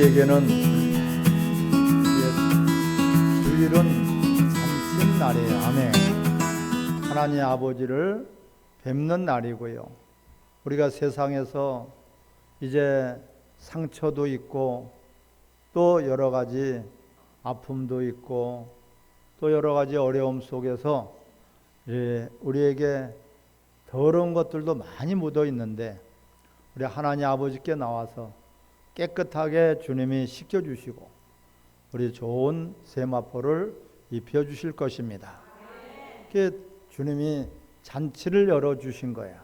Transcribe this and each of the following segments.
우리에게는 주일은 잔칫날이에요. 아멘. 하나님 아버지를 뵙는 날이고요. 우리가 세상에서 이제 상처도 있고 또 여러 가지 아픔도 있고 또 여러 가지 어려움 속에서 우리에게 더러운 것들도 많이 묻어 있는데 우리 하나님 아버지께 나와서 깨끗하게 주님이 씻겨주시고 우리 좋은 세마포를 입혀주실 것입니다. 그게 주님이 잔치를 열어주신 거예요.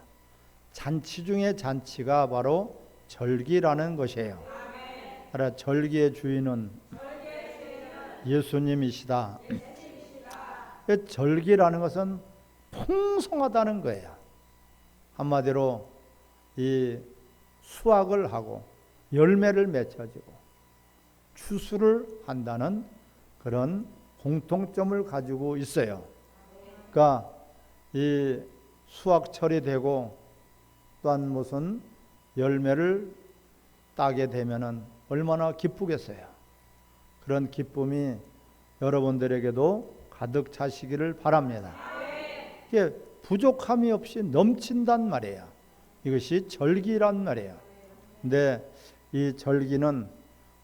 잔치 중에 잔치가 바로 절기라는 것이에요. 알아, 절기의 주인은 예수님이시다. 절기라는 것은 풍성하다는 거예요. 한마디로 이 수확을 하고 열매를 맺혀지고 추수를 한다는 그런 공통점을 가지고 있어요. 그러니까 이 수확철이 되고 또한 무슨 열매를 따게 되면은 얼마나 기쁘겠어요. 그런 기쁨이 여러분들에게도 가득 차시기를 바랍니다. 이게 부족함이 없이 넘친단 말이에요. 이것이 절기란 말이에요. 근데 이 절기는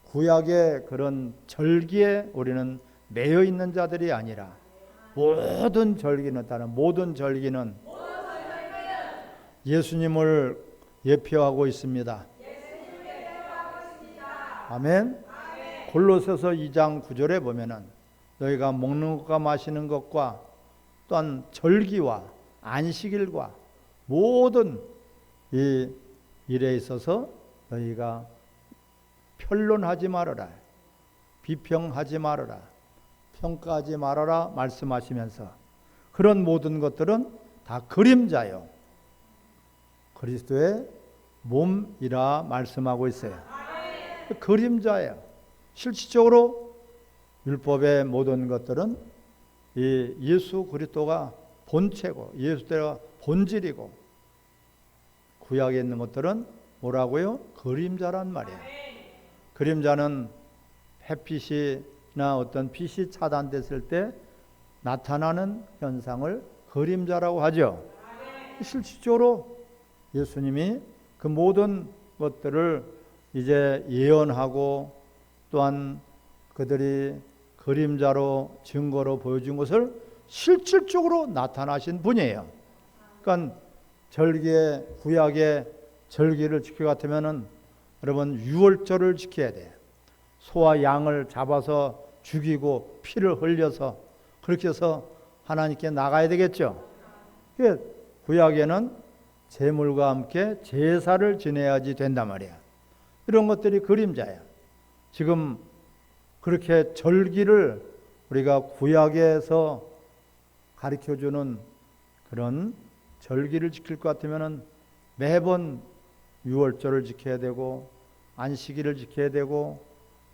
구약의 그런 절기에 우리는 매여 있는 자들이 아니라 모든 절기는 예수님을 예표하고 있습니다. 아멘. 골로새서 2장 9절에 보면은 너희가 먹는 것과 마시는 것과 또한 절기와 안식일과 모든 이 일에 있어서 너희가 변론하지 말아라, 비평하지 말아라, 평가하지 말아라 말씀하시면서 그런 모든 것들은 다 그림자요, 그리스도의 몸이라 말씀하고 있어요. 그림자예요. 실질적으로 율법의 모든 것들은 이 예수 그리스도가 본체고 예수가 본질이고 구약에 있는 것들은 뭐라고요? 그림자란 말이에요. 그림자는 햇빛이나 어떤 빛이 차단됐을 때 나타나는 현상을 그림자라고 하죠. 실질적으로 예수님이 그 모든 것들을 이제 예언하고 또한 그들이 그림자로 증거로 보여준 것을 실질적으로 나타나신 분이에요. 그러니까 절기의 구약의 절기를 지킬 것 같으면은 여러분 유월절을 지켜야 돼요. 소와 양을 잡아서 죽이고 피를 흘려서 그렇게 해서 하나님께 나가야 되겠죠. 구약에는 제물과 함께 제사를 지내야지 된단 말이야. 이런 것들이 그림자야. 지금 그렇게 절기를 우리가 구약에서 가르쳐주는 그런 절기를 지킬 것 같으면은 매번 유월절을 지켜야 되고 안식일을 지켜야 되고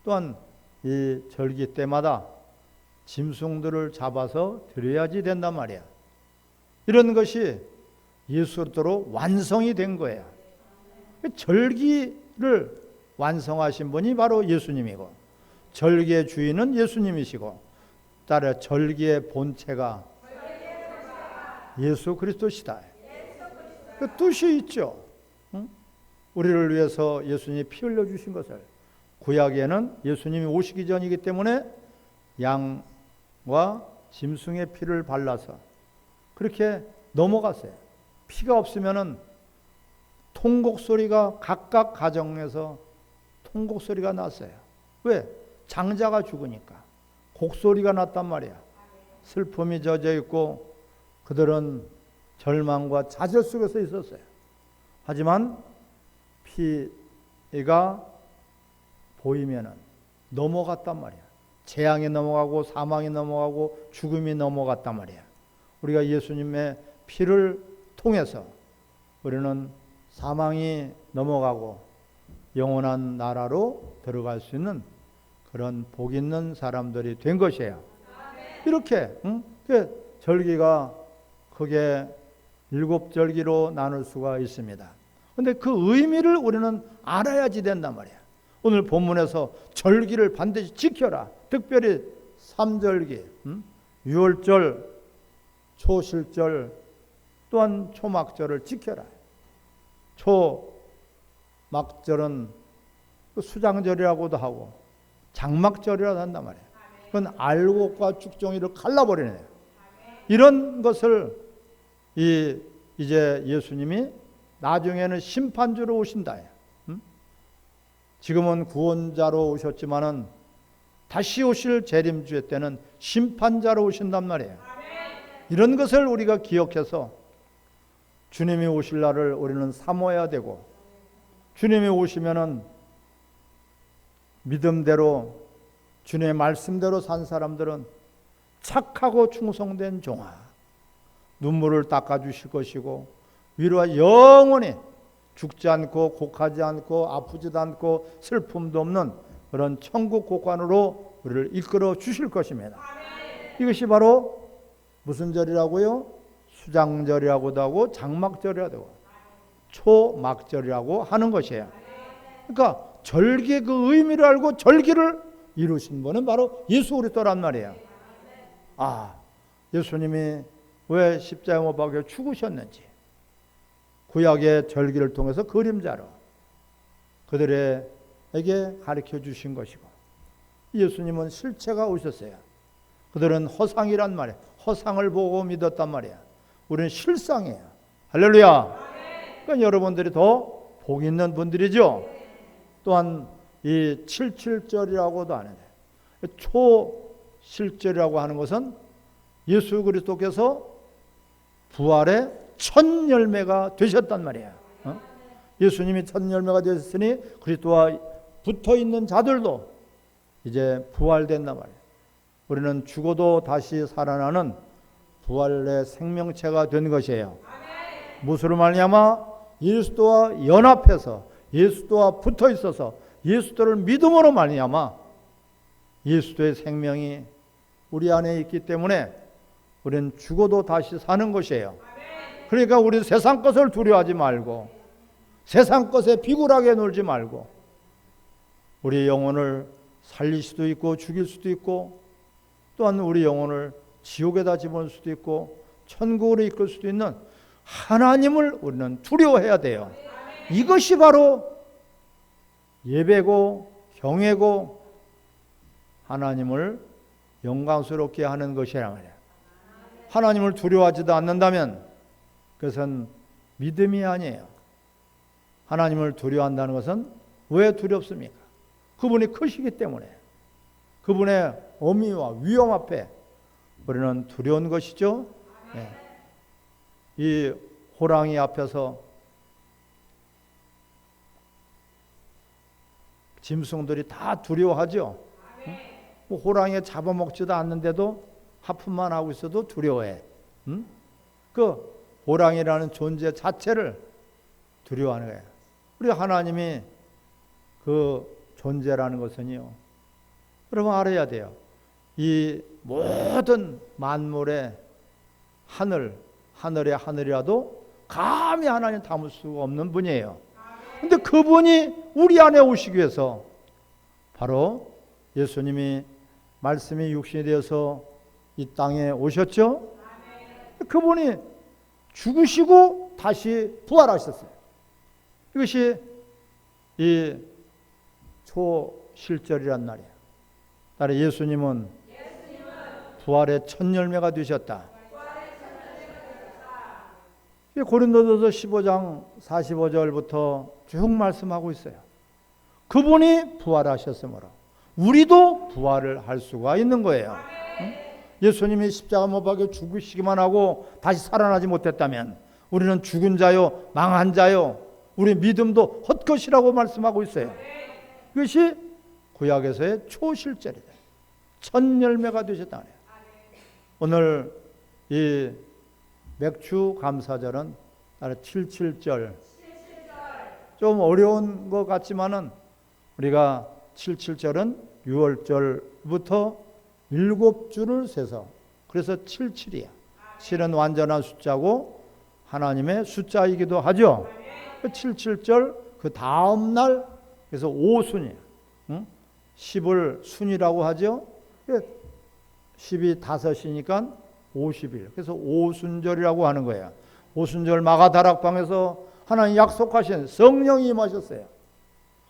또한 이 절기 때마다 짐승들을 잡아서 드려야지 된단 말이야. 이런 것이 예수로 완성이 된 거예요. 절기를 완성하신 분이 바로 예수님이고 절기의 주인은 예수님이시고 따라 절기의 본체가 예수 그리스도시다. 그 뜻이 있죠. 우리를 위해서 예수님이 피 흘려주신 것을 구약에는 예수님이 오시기 전이기 때문에 양과 짐승의 피를 발라서 그렇게 넘어갔어요. 피가 없으면은 통곡 소리가 각각 가정에서 통곡 소리가 났어요. 왜? 장자가 죽으니까 곡소리가 났단 말이야. 슬픔이 젖어 있고 그들은 절망과 좌절 속에서 있었어요. 하지만 피가 보이면은 넘어갔단 말이야. 재앙이 넘어가고 사망이 넘어가고 죽음이 넘어갔단 말이야. 우리가 예수님의 피를 통해서 우리는 사망이 넘어가고 영원한 나라로 들어갈 수 있는 그런 복 있는 사람들이 된 것이에요. 이렇게 절기가 크게 7절기로 나눌 수가 있습니다. 그런데 그 의미를 우리는 알아야지 된단 말이야. 오늘 본문에서 절기를 반드시 지켜라. 특별히 삼절기, 유월절, 초실절, 또한 초막절을 지켜라. 초막절은 수장절이라고도 하고 장막절이라고 한단 말이에요. 그건 알곡과 죽종이를 갈라버리는 거예요. 이런 것을 이제 예수님이 나중에는 심판주로 오신다. 지금은 구원자로 오셨지만은 다시 오실 재림주의 때는 심판자로 오신단 말이에요. 이런 것을 우리가 기억해서 주님이 오실 날을 우리는 사모해야 되고, 주님이 오시면은 믿음대로 주님의 말씀대로 산 사람들은 착하고 충성된 종아, 눈물을 닦아주실 것이고 위로와 영원히 죽지 않고 곡하지 않고 아프지도 않고 슬픔도 없는 그런 천국 곳간으로 우리를 이끌어 주실 것입니다. 이것이 바로 무슨 절이라고요? 수장절이라고도 하고 장막절이라고 하고 초막절이라고 하는 것이에요. 그러니까 절기의 그 의미를 알고 절기를 이루신 분은 바로 예수 그리스도란 말이에요. 예수님이 왜 십자가 못 박혀 죽으셨는지 구약의 절기를 통해서 그림자로 그들에게 가르쳐 주신 것이고, 예수님은 실체가 오셨어요. 그들은 허상이란 말이에요. 허상을 보고 믿었단 말이에요. 우리는 실상이에요. 할렐루야. 그러니까 여러분들이 더 복 있는 분들이죠. 또한 이 77절이라고도 하는데, 초실절이라고 하는 것은 예수 그리스도께서 부활의 첫 열매가 되셨단 말이에요. 예수님이 첫 열매가 되셨으니 그리스도와 붙어있는 자들도 이제 부활된단 말이에요. 우리는 죽어도 다시 살아나는 부활의 생명체가 된 것이에요. 무엇으로 말미암아? 예수도와 연합해서 예수도와 붙어있어서 예수도를 믿음으로 말미암아 예수도의 생명이 우리 안에 있기 때문에 우리는 죽어도 다시 사는 것이에요. 그러니까 우리 세상 것을 두려워하지 말고 세상 것에 비굴하게 놀지 말고 우리 영혼을 살릴 수도 있고 죽일 수도 있고 또한 우리 영혼을 지옥에다 집어넣을 수도 있고 천국으로 이끌 수도 있는 하나님을 우리는 두려워해야 돼요. 이것이 바로 예배고 경외고 하나님을 영광스럽게 하는 것이란 말이에요. 하나님을 두려워하지도 않는다면 그것은 믿음이 아니에요. 하나님을 두려워한다는 것은 왜 두렵습니까? 그분이 크시기 때문에, 그분의 어미와 위험 앞에 우리는 두려운 것이죠. 네. 이 호랑이 앞에서 짐승들이 다 두려워하죠. 호랑이에 잡아먹지도 않는데도 하품만 하고 있어도 두려워해. 그 호랑이라는 존재 자체를 두려워하는 거예요. 우리 하나님이 그 존재라는 것은요, 여러분 알아야 돼요. 이 모든 만물의 하늘의 하늘이라도 감히 하나님 담을 수가 없는 분이에요. 근데 그분이 우리 안에 오시기 위해서 바로 예수님이 말씀이 육신이 되어서 이 땅에 오셨죠. 그분이 죽으시고 다시 부활하셨어요. 이것이 이 초실절이란 말이에요. 따라 예수님은 부활의 첫 열매가 되셨다. 고린도전서 15장 45절부터 쭉 말씀하고 있어요. 그분이 부활하셨으므로 우리도 부활을 할 수가 있는 거예요. 예수님이 십자가 못 박혀 죽으시기만 하고 다시 살아나지 못했다면 우리는 죽은 자요, 망한 자요, 우리 믿음도 헛것이라고 말씀하고 있어요. 그것이 구약에서의 초실절이다. 첫 열매가 되셨다. 오늘 이 맥주 감사절은 77절, 좀 어려운 것 같지만은 우리가 77절은 6월절부터 7주를 세서, 그래서 77이야. 7은 완전한 숫자고 하나님의 숫자이기도 하죠. 77절 그 다음 날, 그래서 오순이야. 10을 순이라고 하죠. 10이 5이니까 50일. 그래서 오순절이라고 하는 거예요. 오순절 마가다락방에서 하나님 약속하신 성령이 임하셨어요.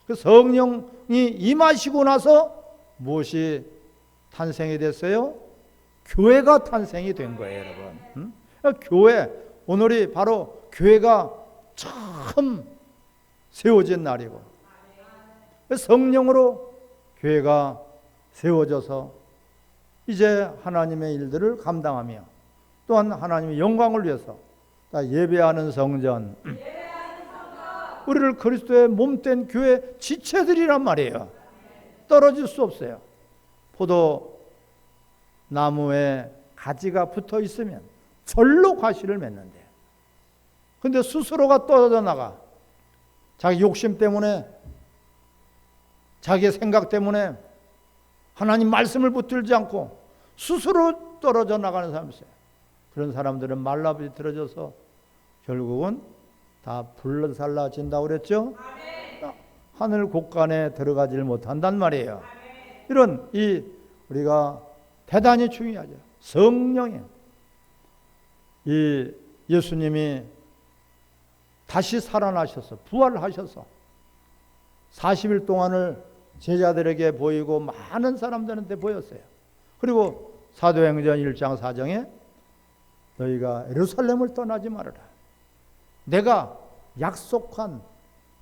그 성령이 임하시고 나서 무엇이 탄생이 됐어요? 교회가 탄생이 된 거예요, 여러분. 교회, 오늘이 바로 교회가 처음 세워진 날이고 성령으로 교회가 세워져서 이제 하나님의 일들을 감당하며 또한 하나님의 영광을 위해서 예배하는 성전, 우리를 그리스도의 몸된 교회 지체들이란 말이에요. 떨어질 수 없어요. 포도나무에 가지가 붙어 있으면 절로 과실을 맺는데, 근데 스스로가 떨어져 나가 자기 욕심 때문에, 자기의 생각 때문에 하나님 말씀을 붙들지 않고 스스로 떨어져 나가는 사람이 있어요. 그런 사람들은 말라비틀어져서 결국은 다 불살라진다고 그랬죠. 하늘 곳간에 들어가질 못한단 말이에요. 이런 우리가 대단히 중요하죠. 성령이, 이 예수님이 다시 살아나셔서 부활하셔서 40일 동안을 제자들에게 보이고 많은 사람들한테 보였어요. 그리고 사도행전 1장 4장에 너희가 예루살렘을 떠나지 말아라. 내가 약속한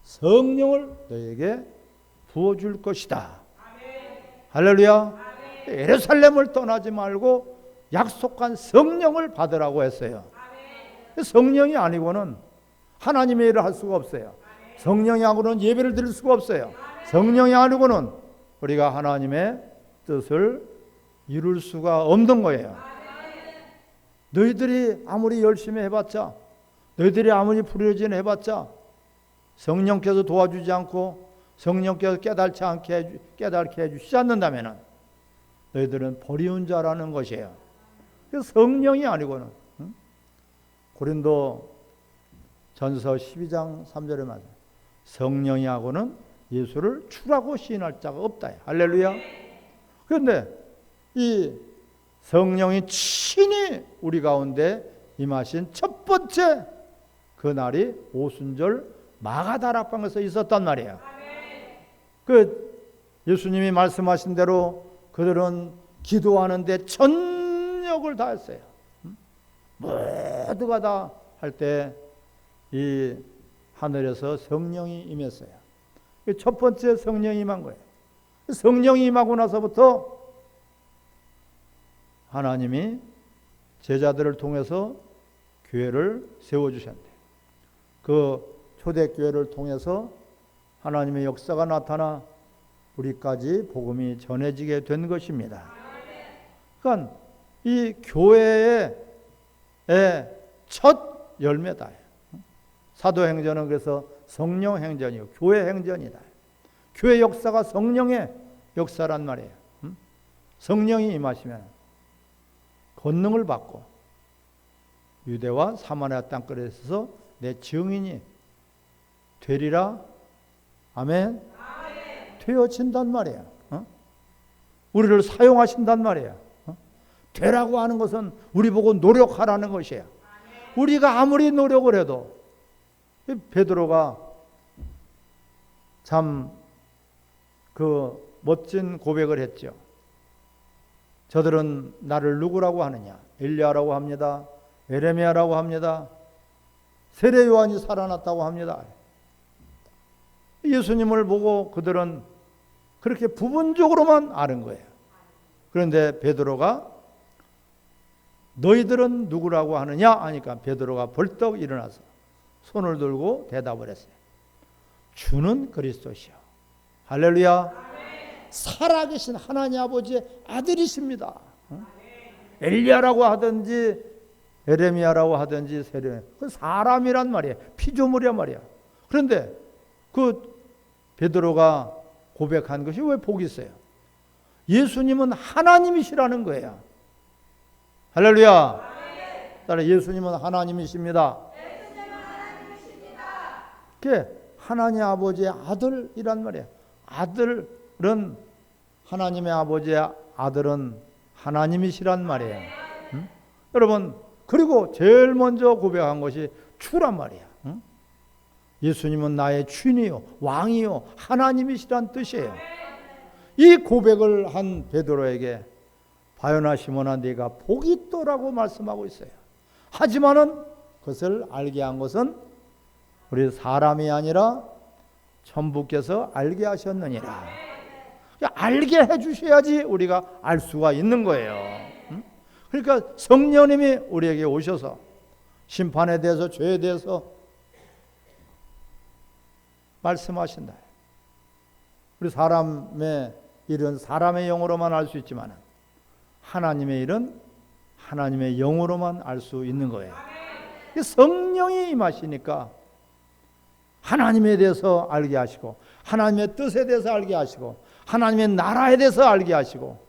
성령을 너희에게 부어줄 것이다. 할렐루야. 예루살렘을 떠나지 말고 약속한 성령을 받으라고 했어요. 성령이 아니고는 하나님의 일을 할 수가 없어요. 성령이 아니고는 예배를 드릴 수가 없어요. 성령이 아니고는 우리가 하나님의 뜻을 이룰 수가 없는 거예요. 너희들이 아무리 열심히 해봤자, 너희들이 아무리 부르짖어 해봤자 성령께서 도와주지 않고 성령께서 깨닫게 해주시지 않는다면 너희들은 버리운 자라는 것이에요. 그래서 성령이 아니고는, 고린도 전서 12장 3절에 말해요. 성령이 하고는 예수를 주라고 시인할 자가 없다. 할렐루야. 그런데 이 성령이 친히 우리 가운데 임하신 첫 번째 그 날이 오순절 마가다락방에서 있었단 말이에요. 그 예수님이 말씀하신 대로 그들은 기도하는데 전력을 다했어요. 모두가 다 할 때 이 하늘에서 성령이 임했어요. 첫 번째 성령이 임한 거예요. 성령이 임하고 나서부터 하나님이 제자들을 통해서 교회를 세워주셨는데, 그 초대교회를 통해서 하나님의 역사가 나타나 우리까지 복음이 전해지게 된 것입니다. 그러니까 이 교회의 첫 열매다. 사도행전은 그래서 성령행전이요, 교회행전이다. 교회 역사가 성령의 역사란 말이에요. 성령이 임하시면 권능을 받고 유대와 사마리아 땅끝에서 내 증인이 되리라. 아멘. 되어진단 말이에요. 우리를 사용하신단 말이에요. 되라고 하는 것은 우리 보고 노력하라는 것이에요. 우리가 아무리 노력을 해도, 베드로가 참 그 멋진 고백을 했죠. 저들은 나를 누구라고 하느냐? 엘리야라고 합니다. 에레미야라고 합니다. 세례 요한이 살아났다고 합니다. 예수님을 보고 그들은 그렇게 부분적으로만 아는 거예요. 그런데 베드로가 너희들은 누구라고 하느냐 하니까 베드로가 벌떡 일어나서 손을 들고 대답을 했어요. 주는 그리스도시요. 할렐루야. 살아계신 하나님 아버지의 아들이십니다. 엘리야라고 하든지 에레미야라고 하든지 세례, 그 사람이란 말이에요. 피조물이란 말이야. 그런데 그 베드로가 고백한 것이 왜 복이 있어요? 예수님은 하나님이시라는 거예요. 할렐루야. 따라 예수님은 하나님이십니다. 그게 하나님 아버지의 아들이란 말이에요. 아들, 하나님의 아버지의 아들은 하나님이시란 말이에요. 응? 여러분, 그리고 제일 먼저 고백한 것이 주란 말이야. 응? 예수님은 나의 주인이요 왕이요 하나님이시란 뜻이에요. 이 고백을 한 베드로에게 바요나 시몬아 네가 복이 있도라고 말씀하고 있어요. 하지만은 그것을 알게 한 것은 우리 사람이 아니라 천부께서 알게 하셨느니라. 알게 해주셔야지 우리가 알 수가 있는 거예요. 그러니까 성령님이 우리에게 오셔서 심판에 대해서 죄에 대해서 말씀하신다. 우리 사람의 일은 사람의 영으로만 알 수 있지만 하나님의 일은 하나님의 영으로만 알 수 있는 거예요. 성령이 임하시니까 하나님에 대해서 알게 하시고 하나님의 뜻에 대해서 알게 하시고 하나님의 나라에 대해서 알게 하시고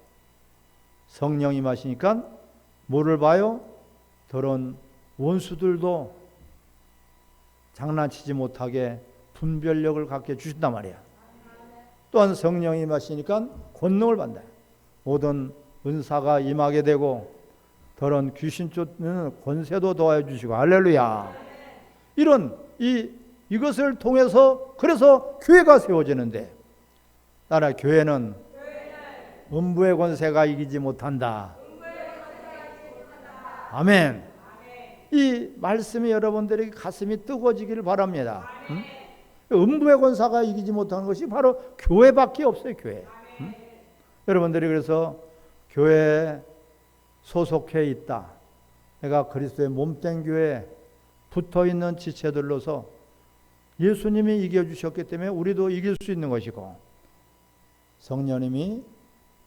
성령이 임하시니까 뭐를 봐요? 더러운 원수들도 장난치지 못하게 분별력을 갖게 해주신단 말이야. 또한 성령이 임하시니까 권능을 받는다. 모든 은사가 임하게 되고 더러운 귀신 쫓는 권세도 도와주시고 할렐루야. 이런 이것을 통해서 그래서 교회가 세워지는데 따라 교회는 음부의 권세가 이기지 못한다. 아멘. 이 말씀이 여러분들에게 가슴이 뜨거워지기를 바랍니다. 응? 음부의 권세가 이기지 못하는 것이 바로 교회밖에 없어요. 교회. 응? 여러분들이 그래서 교회에 소속해 있다. 내가 그리스도의 몸된 교회에 붙어있는 지체들로서 예수님이 이겨주셨기 때문에 우리도 이길 수 있는 것이고 성령님이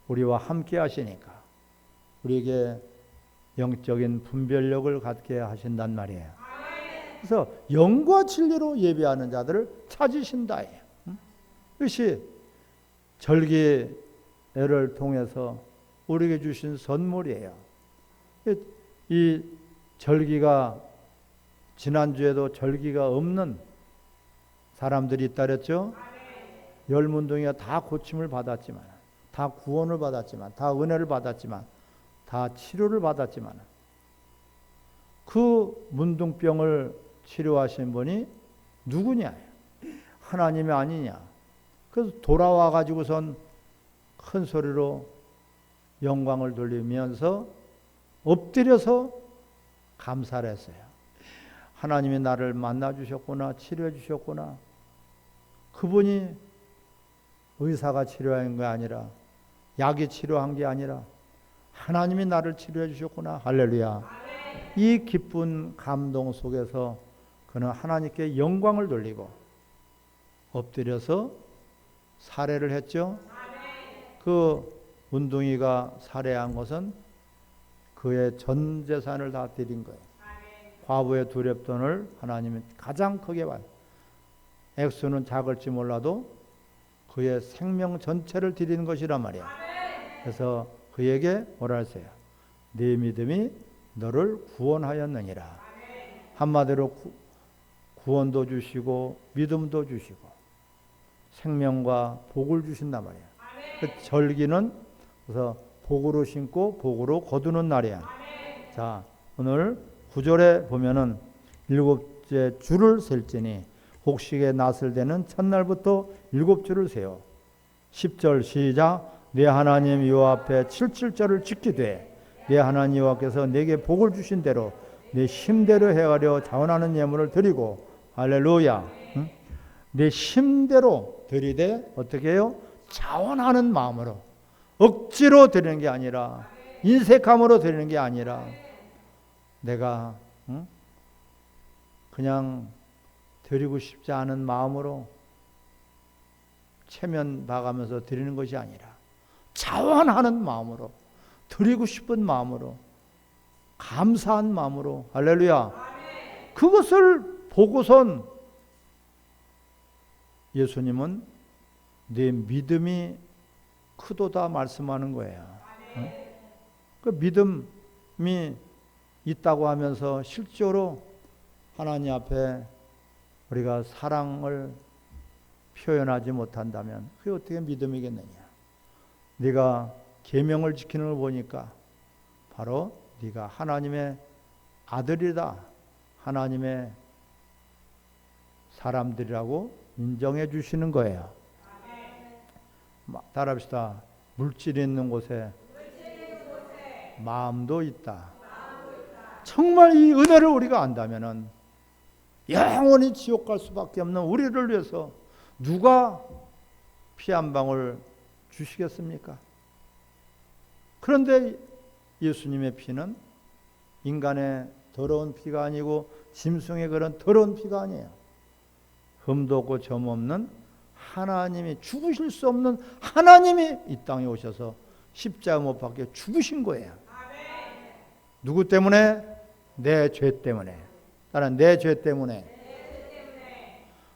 우리와 함께 하시니까 우리에게 영적인 분별력을 갖게 하신단 말이에요. 그래서 영과 진리로 예배하는 자들을 찾으신다. 이것이 절기를 통해서 우리에게 주신 선물이에요. 이 절기가 지난주에도 절기가 없는 사람들이 있다 그랬죠. 열문둥이가 다 고침을 받았지만 다 구원을 받았지만 다 은혜를 받았지만 다 치료를 받았지만 그 문둥병을 치료하신 분이 누구냐? 하나님이 아니냐? 그래서 돌아와 가지고선 큰 소리로 영광을 돌리면서 엎드려서 감사를 했어요. 하나님이 나를 만나 주셨구나, 치료해 주셨구나. 그분이 의사가 치료한 게 아니라 약이 치료한 게 아니라 하나님이 나를 치료해 주셨구나. 할렐루야. 이 기쁜 감동 속에서 그는 하나님께 영광을 돌리고 엎드려서 살해를 했죠. 그 문둥이가 살해한 것은 그의 전 재산을 다 드린 거예요. 과부의 두 렙돈을 하나님이 가장 크게 받. 액수는 작을지 몰라도 그의 생명 전체를 드리는 것이란 말이야. 그래서 그에게 뭐라 하세요? 네 믿음이 너를 구원하였느니라. 한마디로 구원도 주시고 믿음도 주시고 생명과 복을 주신단 말이야. 그 절기는 그래서 복으로 신고 복으로 거두는 날이야. 자, 오늘 9절에 보면은 일곱째 줄을 셀지니 곡식에 낫을 대는 첫날부터 7줄을 세요. 10절 시작. 내 하나님 여호와 앞에 77절을 지키되 내 하나님 여호와께서 내게 복을 주신 대로 내 힘대로 행하려 자원하는 예물을 드리고 할렐루야. 응? 내 힘대로 드리되 어떻게 해요? 자원하는 마음으로 억지로 드리는 게 아니라 인색함으로 드리는 게 아니라 내가 그냥 드리고 싶지 않은 마음으로 체면 봐가면서 드리는 것이 아니라 자원하는 마음으로 드리고 싶은 마음으로 감사한 마음으로 할렐루야. 그것을 보고선 예수님은 네 믿음이 크도다 말씀하는 거예요. 그 믿음이 있다고 하면서 실제로 하나님 앞에 우리가 사랑을 표현하지 못한다면 그게 어떻게 믿음이겠느냐. 네가 계명을 지키는 걸 보니까 바로 네가 하나님의 아들이다, 하나님의 사람들이라고 인정해 주시는 거예요. 따라합시다. 물질이 있는 곳에 마음도 있다. 정말 이 은혜를 우리가 안다면은 영원히 지옥 갈 수밖에 없는 우리를 위해서 누가 피 한 방울 주시겠습니까? 그런데 예수님의 피는 인간의 더러운 피가 아니고 짐승의 그런 더러운 피가 아니에요. 흠도 없고 점 없는 하나님이, 죽으실 수 없는 하나님이 이 땅에 오셔서 십자가 못 박혀 죽으신 거예요. 누구 때문에? 내 죄 때문에. 나는 내 죄 때문에.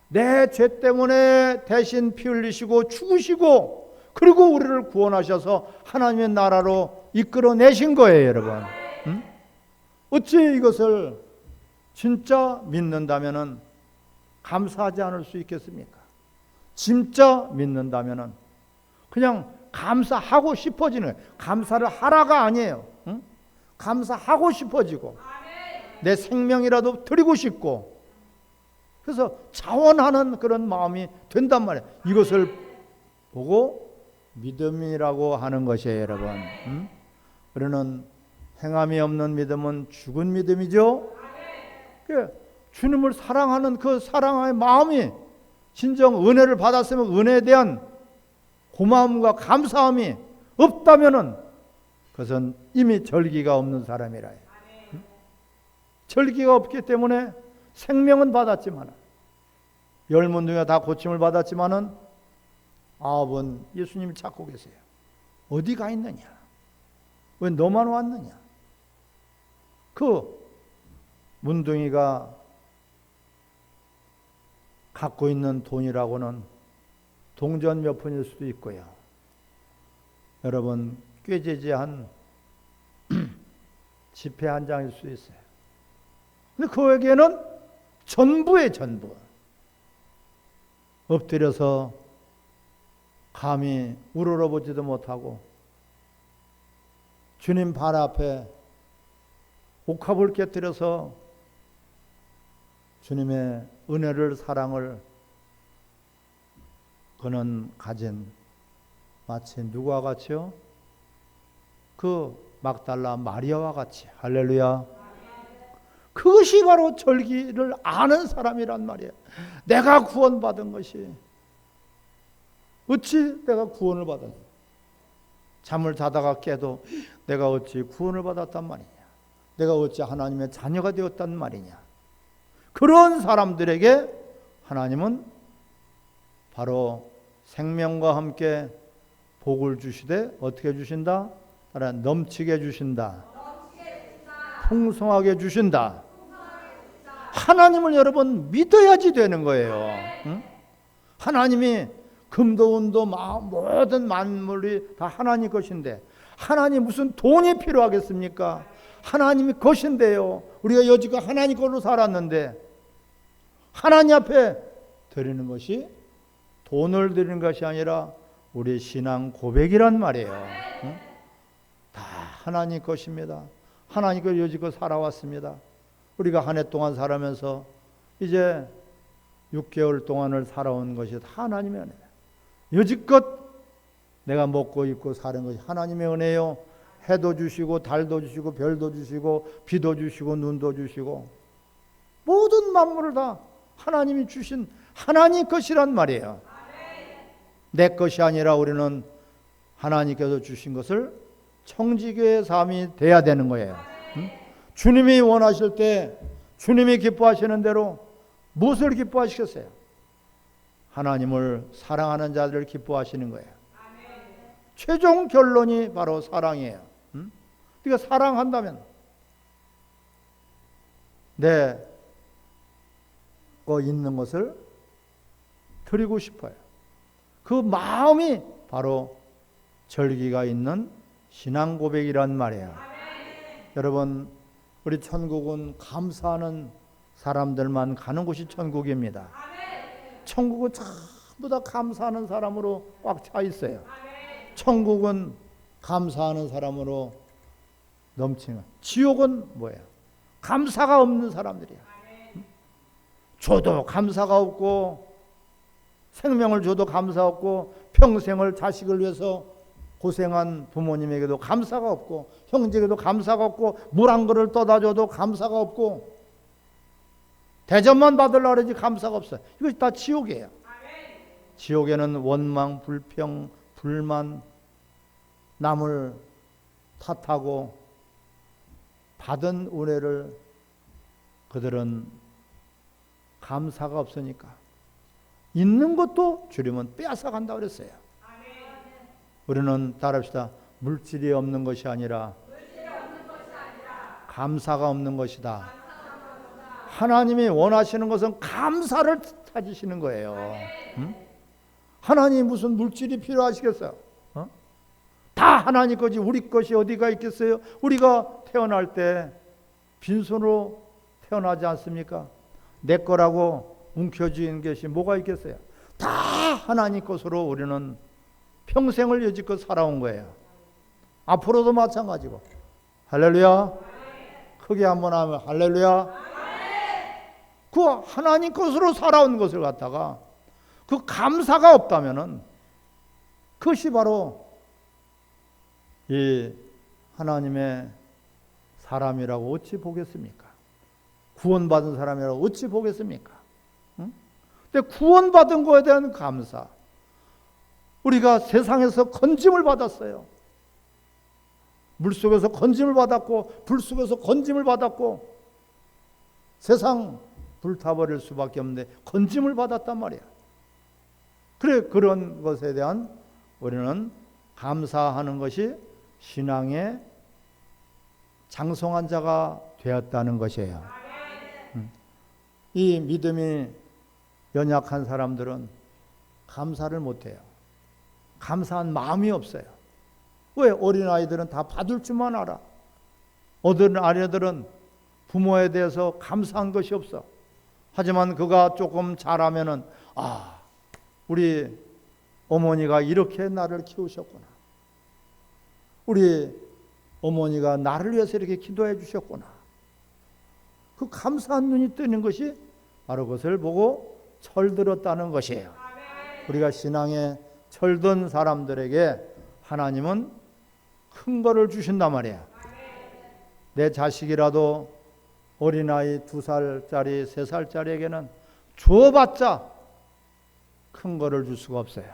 내 죄 때문에 대신 피 흘리시고 죽으시고 그리고 우리를 구원하셔서 하나님의 나라로 이끌어내신 거예요, 여러분. 응? 어찌 이것을 진짜 믿는다면은 감사하지 않을 수 있겠습니까? 진짜 믿는다면은 그냥 감사하고 싶어지는 거예요. 감사를 하라가 아니에요. 응? 감사하고 싶어지고 내 생명이라도 드리고 싶고 그래서 자원하는 그런 마음이 된단 말이에요. 이것을 보고 믿음이라고 하는 것이에요, 여러분. 응? 우리는 행함이 없는 믿음은 죽은 믿음이죠. 주님을 사랑하는 그 사랑의 마음이 진정 은혜를 받았으면 은혜에 대한 고마움과 감사함이 없다면은 그것은 이미 절기가 없는 사람이라 해요. 응? 절기가 없기 때문에 생명은 받았지만 10문둥이가 다 고침을 받았지만은 9은 예수님을 찾고 계세요. 어디 가 있느냐? 왜 너만 왔느냐? 그 문둥이가 갖고 있는 돈이라고는 동전 몇 푼일 수도 있고요. 여러분 꾀지지한 지폐 한 장일 수도 있어요. 근데 그에게는 전부의 전부. 엎드려서 감히 우러러보지도 못하고 주님 발 앞에 옥합을 깨뜨려서 주님의 은혜를 사랑을 그는 가진 마치 누구와 같이요? 그 막달라 마리아와 같이. 할렐루야. 그것이 바로 절기를 아는 사람이란 말이에요. 내가 구원받은 것이 어찌 내가 구원을 받았냐. 잠을 자다가 깨도 내가 어찌 구원을 받았단 말이냐. 내가 어찌 하나님의 자녀가 되었단 말이냐. 그런 사람들에게 하나님은 바로 생명과 함께 복을 주시되 어떻게 주신다? 따라 넘치게 주신다. 풍성하게 주신다. 하나님을 여러분 믿어야지 되는 거예요. 응? 하나님이 금도 은도 모든 만물이 다 하나님 것인데 하나님 무슨 돈이 필요하겠습니까? 하나님이 것인데요. 우리가 여지껏 하나님 걸로 살았는데 하나님 앞에 드리는 것이 돈을 드리는 것이 아니라 우리 신앙 고백이란 말이에요. 응? 다 하나님 것입니다. 하나님 걸 여지껏 살아왔습니다. 우리가 한 해 동안 살아면서 이제 6개월 동안을 살아온 것이 다 하나님의 은혜예요. 여지껏 내가 먹고 입고 사는 것이 하나님의 은혜요. 해도 주시고 달도 주시고 별도 주시고 비도 주시고 눈도 주시고 모든 만물을 다 하나님이 주신 하나님 것이란 말이에요. 내 것이 아니라 우리는 하나님께서 주신 것을 청지기의 삶이 돼야 되는 거예요. 응? 주님이 원하실 때 주님이 기뻐하시는 대로 무엇을 기뻐하시겠어요? 하나님을 사랑하는 자들을 기뻐하시는 거예요. 최종 결론이 바로 사랑이에요. 응? 네가 사랑한다면 내 거 있는 것을 드리고 싶어요. 그 마음이 바로 절기가 있는 신앙 고백이란 말이에요. 여러분 우리 천국은 감사하는 사람들만 가는 곳이 천국입니다. 천국은 참 전부 다 감사하는 사람으로 꽉 차 있어요. 천국은 감사하는 사람으로 넘치는. 지옥은 뭐예요? 감사가 없는 사람들이야. 줘도 감사가 없고, 생명을 줘도 감사 없고, 평생을 자식을 위해서 고생한 부모님에게도 감사가 없고, 형제에게도 감사가 없고, 물 한 그릇 떠다 줘도 감사가 없고, 대접만 받으려고 그러지 감사가 없어요. 이것이 다 지옥이에요. 지옥에는 원망, 불평, 불만, 남을 탓하고 받은 은혜를 그들은 감사가 없으니까 있는 것도 주님은 빼앗아 간다 그랬어요. 우리는 따라합시다. 물질이 없는 것이 아니라 감사가 없는 것이다. 하나님이 원하시는 것은 감사를 찾으시는 거예요. 응? 하나님이 무슨 물질이 필요하시겠어요? 다 하나님 거지 우리 것이 어디가 있겠어요? 우리가 태어날 때 빈손으로 태어나지 않습니까? 내 거라고 움켜쥐는 것이 뭐가 있겠어요? 다 하나님 것으로 우리는 평생을 여지껏 살아온 거예요. 앞으로도 마찬가지고. 할렐루야. 크게 한번 하면 할렐루야. 그 하나님 것으로 살아온 것을 갖다가 그 감사가 없다면은 그것이 바로 이 하나님의 사람이라고 어찌 보겠습니까? 구원받은 사람이라고 어찌 보겠습니까? 응? 근데 구원받은 거에 대한 감사. 우리가 세상에서 건짐을 받았어요. 물속에서 건짐을 받았고 불 속에서 건짐을 받았고 세상 불타버릴 수밖에 없는데 건짐을 받았단 말이야. 그래 그런 것에 대한 우리는 감사하는 것이 신앙의 장성한 자가 되었다는 것이에요. 이 믿음이 연약한 사람들은 감사를 못해요. 감사한 마음이 없어요. 왜? 어린아이들은 다 받을 줄만 알아. 어린아이들은 부모에 대해서 감사한 것이 없어. 하지만 그가 조금 자라면은 우리 어머니가 이렇게 나를 키우셨구나. 우리 어머니가 나를 위해서 이렇게 기도해 주셨구나. 그 감사한 눈이 뜨는 것이 바로 그것을 보고 철들었다는 것이에요. 우리가 신앙에 철든 사람들에게 하나님은 큰 거를 주신단 말이야. 내 자식이라도 어린아이 2살짜리 3살짜리에게는 주어봤자 큰 거를 줄 수가 없어요.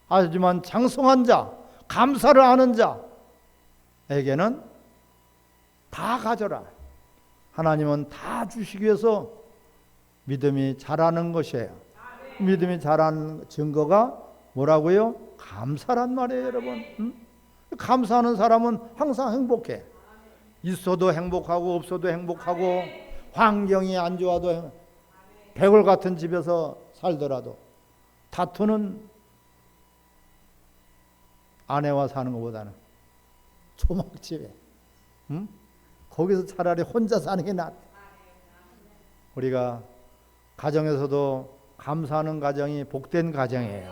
하지만 장성한 자, 감사를 아는 자에게는 다 가져라. 하나님은 다 주시기 위해서 믿음이 자라는 것이에요. 믿음이 자라는 증거가 뭐라고요? 감사란 말이에요, 여러분. 감사하는 사람은 항상 행복해. 있어도 행복하고 없어도 행복하고 환경이 안 좋아도 백월 같은 집에서 살더라도 다투는 아내와 사는 것보다는 초막집에 거기서 차라리 혼자 사는 게 낫다. 우리가 가정에서도 감사하는 가정이 복된 가정이에요.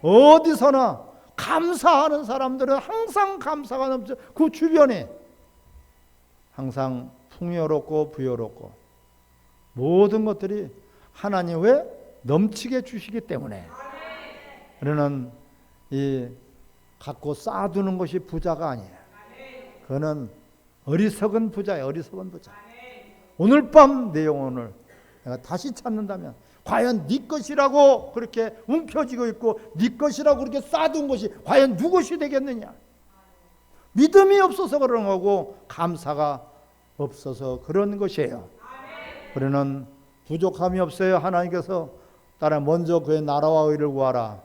어디서나 감사하는 사람들은 항상 감사가 넘쳐. 그 주변에 항상 풍요롭고 부요롭고 모든 것들이 하나님 왜 넘치게 주시기 때문에. 우리는 이 갖고 쌓아두는 것이 부자가 아니에요. 그거는 어리석은 부자예요. 어리석은 부자. 오늘 밤 내 영혼을 내가 다시 찾는다면 과연 네 것이라고 그렇게 움켜쥐고 있고 네 것이라고 그렇게 쌓아둔 것이 과연 누구시 되겠느냐. 믿음이 없어서 그런 거고 감사가 없어서 그런 것이에요. 우리는 부족함이 없어요. 하나님께서 따라 먼저 그의 나라와 의를 구하라.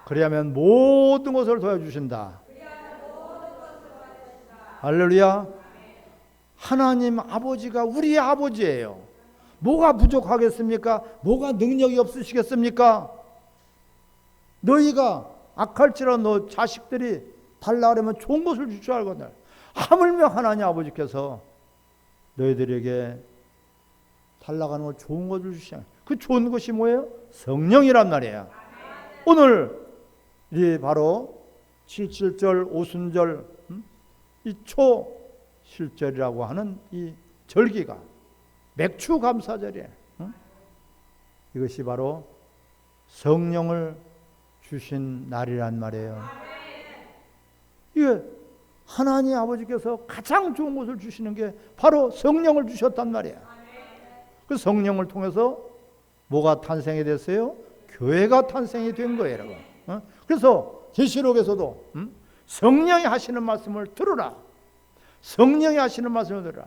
그리하면 모든 것을 도와주신다. 할렐루야. 하나님 아버지가 우리의 아버지예요. 뭐가 부족하겠습니까? 뭐가 능력이 없으시겠습니까? 너희가 악할지라도 너 자식들이 달라 그러면 좋은 것을 줄 줄 알거든. 하물며 하나님 아버지께서 너희들에게 달라가는 걸 좋은 것을 주시잖아요. 그 좋은 것이 뭐예요? 성령이란 말이에요. 오늘 이 바로 77절, 오순절, 이 초실절이라고 하는 이 절기가 맥주 감사절이에요. 이것이 바로 성령을 주신 날이란 말이에요. 이게 하나님 아버지께서 가장 좋은 것을 주시는 게 바로 성령을 주셨단 말이에요. 그 성령을 통해서 뭐가 탄생이 됐어요? 교회가 탄생이 된 거예요, 여러분. 그래서 계시록에서도 성령이 하시는 말씀을 들으라. 성령이 하시는 말씀을 들으라.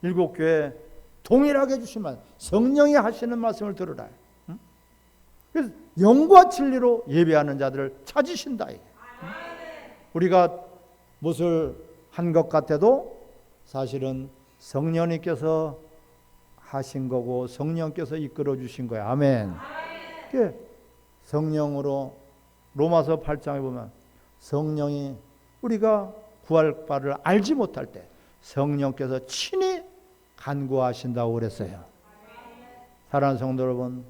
일곱 교회 동일하게 주신 말, 성령이 하시는 말씀을 들으라. 그래서 영과 진리로 예배하는 자들을 찾으신다. 우리가 무엇을 한 것 같아도 사실은 성령님께서 하신 거고 성령께서 이끌어 주신 거예요. 아멘. 성령으로 로마서 8장에 보면 성령이 우리가 구할 바를 알지 못할 때 성령께서 친히 간구하신다고 그랬어요. 사랑하는 성도 여러분,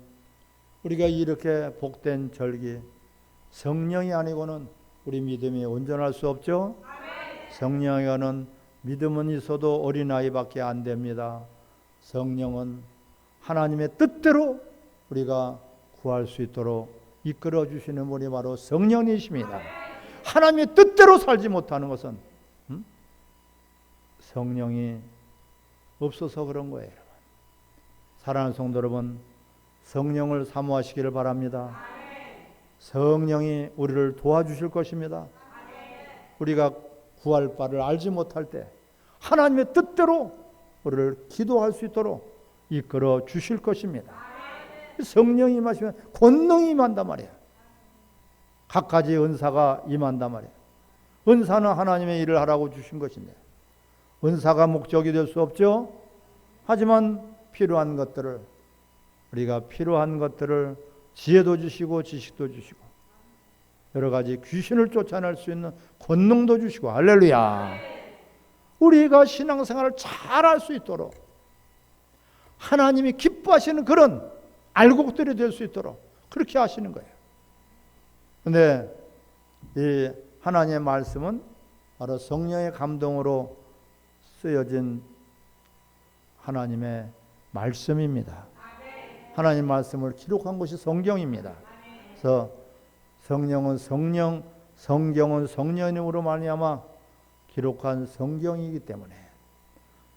우리가 이렇게 복된 절기, 성령이 아니고는 우리 믿음이 온전할 수 없죠. 성령에는 믿음은 있어도 어린아이밖에 안 됩니다. 성령은 하나님의 뜻대로 우리가 구할 수 있도록 이끌어 주시는 분이 바로 성령이십니다. 하나님의 뜻대로 살지 못하는 것은 성령이 없어서 그런 거예요. 사랑하는 성도 여러분, 성령을 사모하시기를 바랍니다. 성령이 우리를 도와주실 것입니다. 우리가 구할 바를 알지 못할 때 하나님의 뜻대로 우리를 기도할 수 있도록 이끌어 주실 것입니다. 성령이 임하시면 권능이 임한단 말이에요. 각가지 은사가 임한단 말이에요. 은사는 하나님의 일을 하라고 주신 것인데 은사가 목적이 될 수 없죠. 하지만 필요한 것들을, 우리가 필요한 것들을 지혜도 주시고 지식도 주시고 여러 가지 귀신을 쫓아낼 수 있는 권능도 주시고, 할렐루야. 우리가 신앙생활을 잘할 수 있도록 하나님이 기뻐하시는 그런 알곡들이 될 수 있도록 그렇게 하시는 거예요. 그런데 이 하나님의 말씀은 바로 성령의 감동으로 쓰여진 하나님의 말씀입니다. 하나님 말씀을 기록한 것이 성경입니다. 그래서 성령은 성경은 성령으로 말미암아 기록한 성경이기 때문에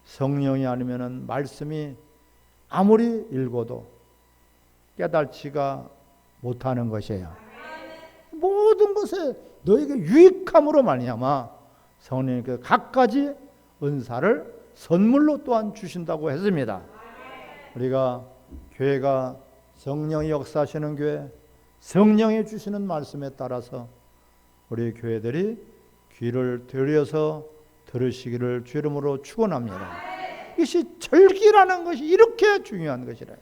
성령이 아니면은 말씀이 아무리 읽어도 깨달지가 못하는 것이에요. 모든 것에 너에게 유익함으로 말미암아 성령님께서 각가지 은사를 선물로 또한 주신다고 했습니다. 우리가 교회가 성령이 역사하시는 교회, 성령이 주시는 말씀에 따라서 우리 교회들이 귀를 들여서 들으시기를 주 이름으로 축원합니다. 이것이 절기라는 것이 이렇게 중요한 것이라.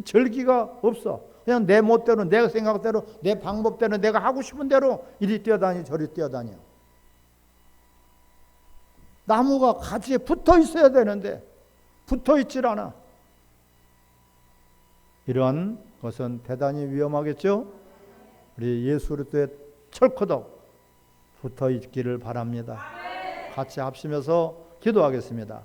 절기가 없어. 그냥 내 멋대로, 내 생각대로, 내 방법대로, 내가 하고 싶은 대로 이리 뛰어다니 저리 뛰어다녀. 나무가 가지에 붙어 있어야 되는데 붙어 있질 않아. 이러한 것은 대단히 위험하겠죠. 우리 예수 그리스도의 철커덕 붙어 있기를 바랍니다. 같이 합심해서 기도하겠습니다.